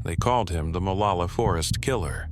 They called him the Molalla Forest Killer.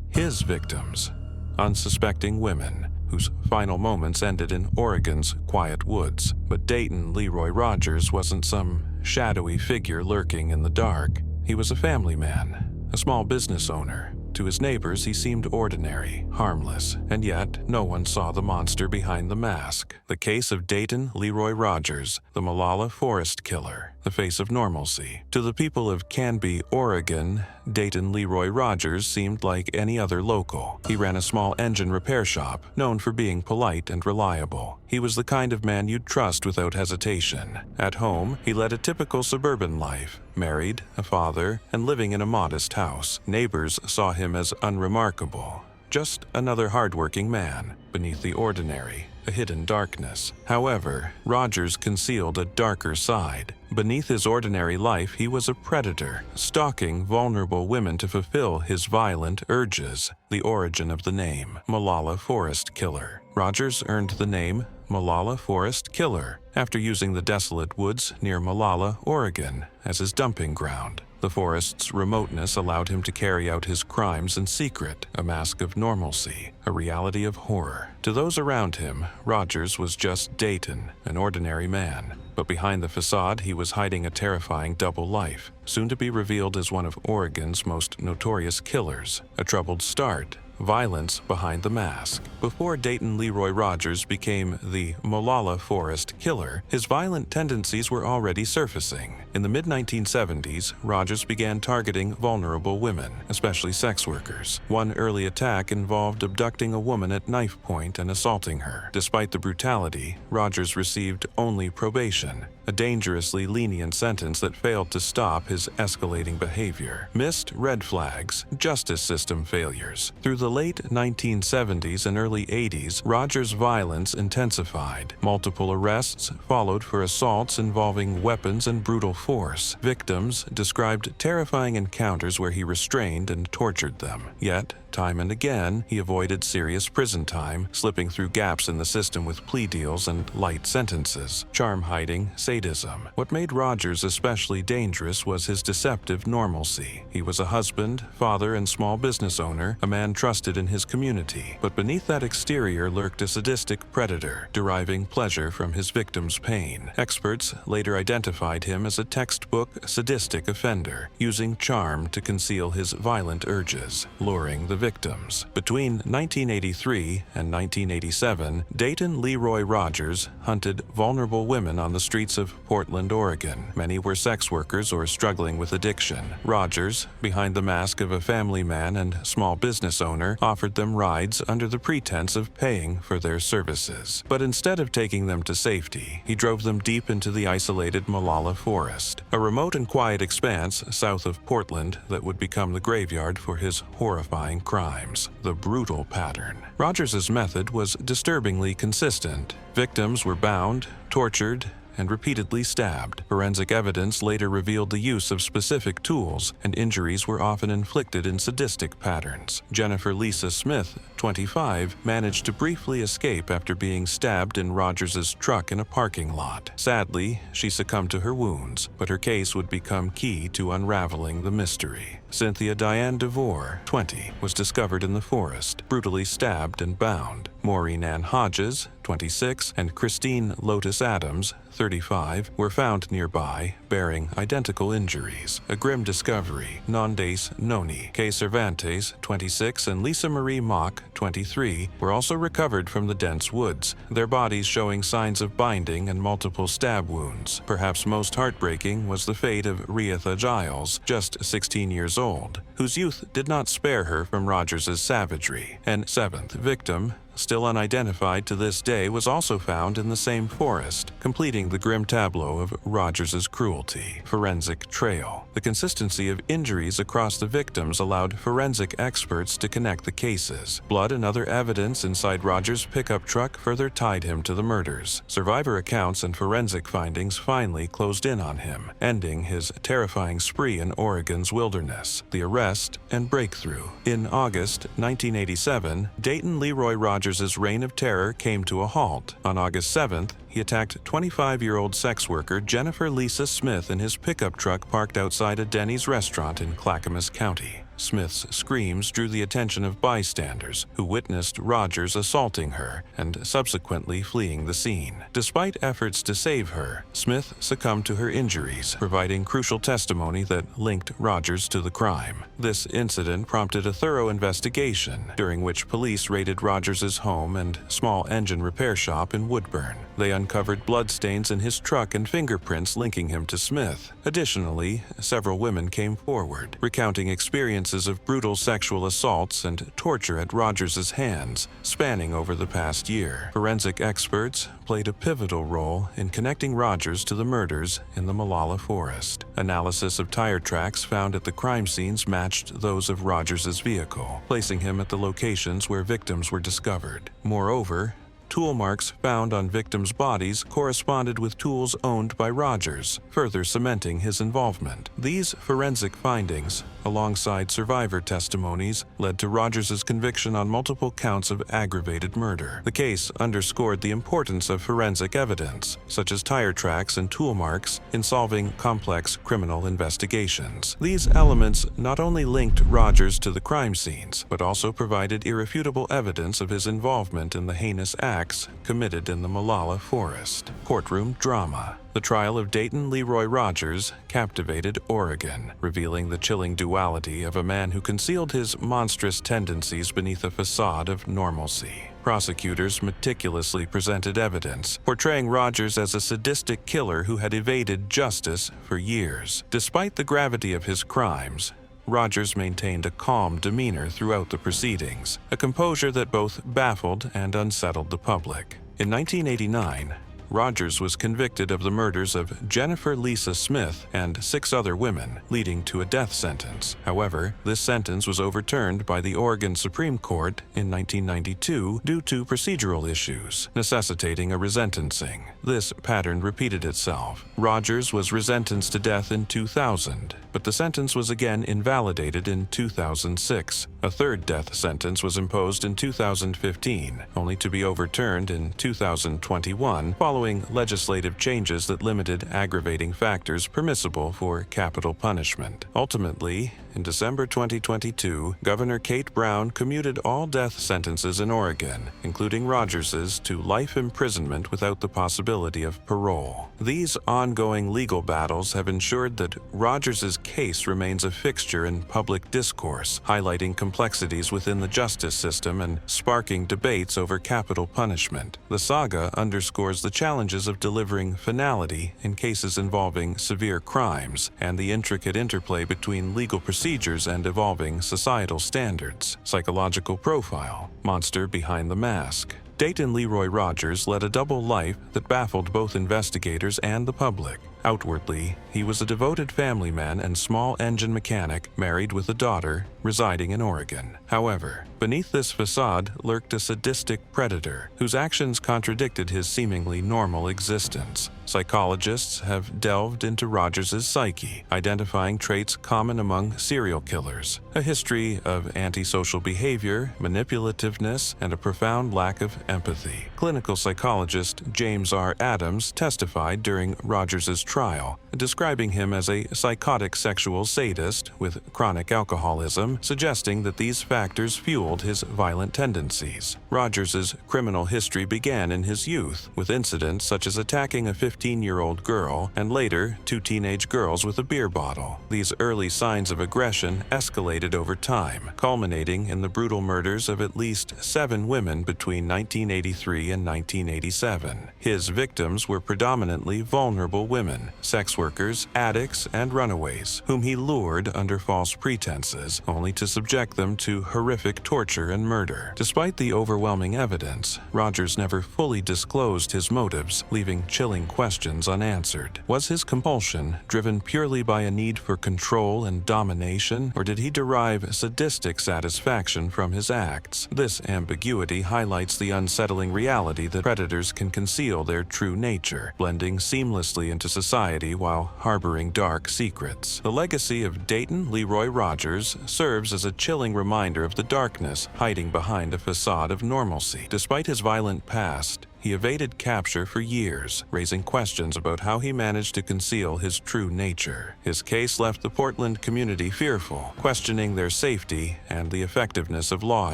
His victims, unsuspecting women whose final moments ended in Oregon's quiet woods. But Dayton Leroy Rogers wasn't some shadowy figure lurking in the dark. He was a family man, a small business owner. To his neighbors, he seemed ordinary, harmless, and yet no one saw the monster behind the mask. The case of Dayton Leroy Rogers, the Molalla Forest Killer, the face of normalcy. To the people of Canby, Oregon, Dayton Leroy Rogers seemed like any other local. He ran a small engine repair shop, known for being polite and reliable. He was the kind of man you'd trust without hesitation. At home, he led a typical suburban life, married, a father, and living in a modest house. Neighbors saw him as unremarkable, just another hardworking man. Beneath the ordinary, a hidden darkness. However, Rogers concealed a darker side. Beneath his ordinary life, he was a predator, stalking vulnerable women to fulfill his violent urges. The origin of the name, Molalla Forest Killer. Rogers earned the name Molalla Forest Killer after using the desolate woods near Molalla, Oregon, as his dumping ground. The forest's remoteness allowed him to carry out his crimes in secret, a mask of normalcy, a reality of horror. To those around him, Rogers was just Dayton, an ordinary man. But behind the facade, he was hiding a terrifying double life, soon to be revealed as one of Oregon's most notorious killers. A troubled start, violence behind the mask. Before Dayton Leroy Rogers became the Molalla Forest Killer, his violent tendencies were already surfacing. In the mid-1970s, Rogers began targeting vulnerable women, especially sex workers. One early attack involved abducting a woman at knife point and assaulting her. Despite the brutality, Rogers received only probation, a dangerously lenient sentence that failed to stop his escalating behavior. Missed red flags, justice system failures. Through the late 1970s and early 80s, Rogers' violence intensified. Multiple arrests followed for assaults involving weapons and brutal force. Victims described terrifying encounters where he restrained and tortured them. Yet, time and again, he avoided serious prison time, slipping through gaps in the system with plea deals and light sentences. Charm hiding, sadism. What made Rogers especially dangerous was his deceptive normalcy. He was a husband, father, and small business owner, a man trusted in his community. But beneath that exterior lurked a sadistic predator, deriving pleasure from his victims' pain. Experts later identified him as a textbook sadistic offender, using charm to conceal his violent urges, luring the victims. Between 1983 and 1987, Dayton Leroy Rogers hunted vulnerable women on the streets of Portland, Oregon. Many were sex workers or struggling with addiction. Rogers, behind the mask of a family man and small business owner, offered them rides under the pretense of paying for their services. But instead of taking them to safety, he drove them deep into the isolated Molalla Forest, a remote and quiet expanse south of Portland that would become the graveyard for his horrifying crimes. The brutal pattern. Rogers' method was disturbingly consistent. Victims were bound, tortured, and repeatedly stabbed. Forensic evidence later revealed the use of specific tools, and injuries were often inflicted in sadistic patterns. Jennifer Lisa Smith, 25, managed to briefly escape after being stabbed in Rogers' truck in a parking lot. Sadly, she succumbed to her wounds, but her case would become key to unraveling the mystery. Cynthia Diane DeVore, 20, was discovered in the forest, brutally stabbed and bound. Maureen Ann Hodges, 26, and Christine Lotus Adams, 35, were found nearby, bearing identical injuries. A grim discovery. Nondes Noni, Kay Cervantes, 26, and Lisa Marie Mock, 23, were also recovered from the dense woods, their bodies showing signs of binding and multiple stab wounds. Perhaps most heartbreaking was the fate of Reatha Giles, just 16 years old, whose youth did not spare her from Rogers' savagery. And seventh victim, still unidentified to this day, was also found in the same forest, completing the grim tableau of Rogers' cruelty. Forensic trail. The consistency of injuries across the victims allowed forensic experts to connect the cases. Blood and other evidence inside Rogers' pickup truck further tied him to the murders. Survivor accounts and forensic findings finally closed in on him, ending his terrifying spree in Oregon's wilderness. The arrest and breakthrough. In August 1987, Dayton Leroy Rogers Rogers' reign of terror came to a halt. On August 7th, he attacked 25-year-old sex worker Jennifer Lisa Smith in his pickup truck parked outside a Denny's restaurant in Clackamas County. Smith's screams drew the attention of bystanders who witnessed Rogers assaulting her and subsequently fleeing the scene. Despite efforts to save her, Smith succumbed to her injuries, providing crucial testimony that linked Rogers to the crime. This incident prompted a thorough investigation, during which police raided Rogers' home and small engine repair shop in Woodburn. They uncovered bloodstains in his truck and fingerprints linking him to Smith. Additionally, several women came forward, recounting experiences of brutal sexual assaults and torture at Rogers' hands, spanning over the past year. Forensic experts played a pivotal role in connecting Rogers to the murders in the Molalla Forest. Analysis of tire tracks found at the crime scenes matched those of Rogers' vehicle, placing him at the locations where victims were discovered. Moreover, tool marks found on victims' bodies corresponded with tools owned by Rogers, further cementing his involvement. These forensic findings, alongside survivor testimonies, led to Rogers' conviction on multiple counts of aggravated murder. The case underscored the importance of forensic evidence, such as tire tracks and tool marks, in solving complex criminal investigations. These elements not only linked Rogers to the crime scenes, but also provided irrefutable evidence of his involvement in the heinous acts committed in the Molalla Forest. Courtroom drama. The trial of Dayton Leroy Rogers captivated Oregon, revealing the chilling duality of a man who concealed his monstrous tendencies beneath a facade of normalcy. Prosecutors meticulously presented evidence, portraying Rogers as a sadistic killer who had evaded justice for years. Despite the gravity of his crimes, Rogers maintained a calm demeanor throughout the proceedings, a composure that both baffled and unsettled the public. In 1989, Rogers was convicted of the murders of Jennifer Lisa Smith and 6 other women, leading to a death sentence. However, this sentence was overturned by the Oregon Supreme Court in 1992 due to procedural issues, necessitating a resentencing. This pattern repeated itself. Rogers was resentenced to death in 2000, but the sentence was again invalidated in 2006. A third death sentence was imposed in 2015, only to be overturned in 2021 following legislative changes that limited aggravating factors permissible for capital punishment. Ultimately, in December 2022, Governor Kate Brown commuted all death sentences in Oregon, including Rogers's, to life imprisonment without the possibility of parole. These ongoing legal battles have ensured that Rogers's case remains a fixture in public discourse, highlighting complexities within the justice system and sparking debates over capital punishment. The saga underscores the challenges of delivering finality in cases involving severe crimes and the intricate interplay between legal procedures and evolving societal standards. Psychological profile: monster behind the mask. Dayton Leroy Rogers led a double life that baffled both investigators and the public. Outwardly, he was a devoted family man and small engine mechanic, married with a daughter, residing in Oregon. However, beneath this facade lurked a sadistic predator whose actions contradicted his seemingly normal existence. Psychologists have delved into Rogers's psyche, identifying traits common among serial killers: a history of antisocial behavior, manipulativeness, and a profound lack of empathy. Clinical psychologist James R. Adams testified during Rogers's trial, describing him as a psychotic sexual sadist with chronic alcoholism, suggesting that these factors fueled his violent tendencies. Rogers's criminal history began in his youth, with incidents such as attacking a 15-year-old girl and later 2 teenage girls with a beer bottle. These early signs of aggression escalated over time, culminating in the brutal murders of at least 7 women between 1983 and 1987. His victims were predominantly vulnerable women, sex workers, addicts, and runaways, whom he lured under false pretenses, only to subject them to horrific torture and murder. Despite the overwhelming evidence, Rogers never fully disclosed his motives, leaving chilling questions questions unanswered. Was his compulsion driven purely by a need for control and domination, or did he derive sadistic satisfaction from his acts? This ambiguity highlights the unsettling reality that predators can conceal their true nature, blending seamlessly into society while harboring dark secrets. The legacy of Dayton Leroy Rogers serves as a chilling reminder of the darkness hiding behind a facade of normalcy. Despite his violent past, he evaded capture for years, raising questions about how he managed to conceal his true nature. His case left the Portland community fearful, questioning their safety and the effectiveness of law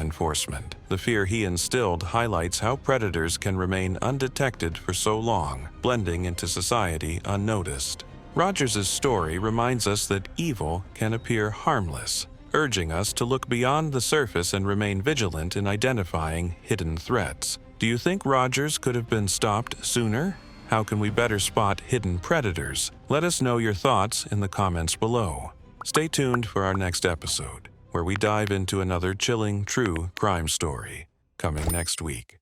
enforcement. The fear he instilled highlights how predators can remain undetected for so long, blending into society unnoticed. Rogers' story reminds us that evil can appear harmless, urging us to look beyond the surface and remain vigilant in identifying hidden threats. Do you think Rogers could have been stopped sooner? How can we better spot hidden predators? Let us know your thoughts in the comments below. Stay tuned for our next episode, where we dive into another chilling true crime story, coming next week.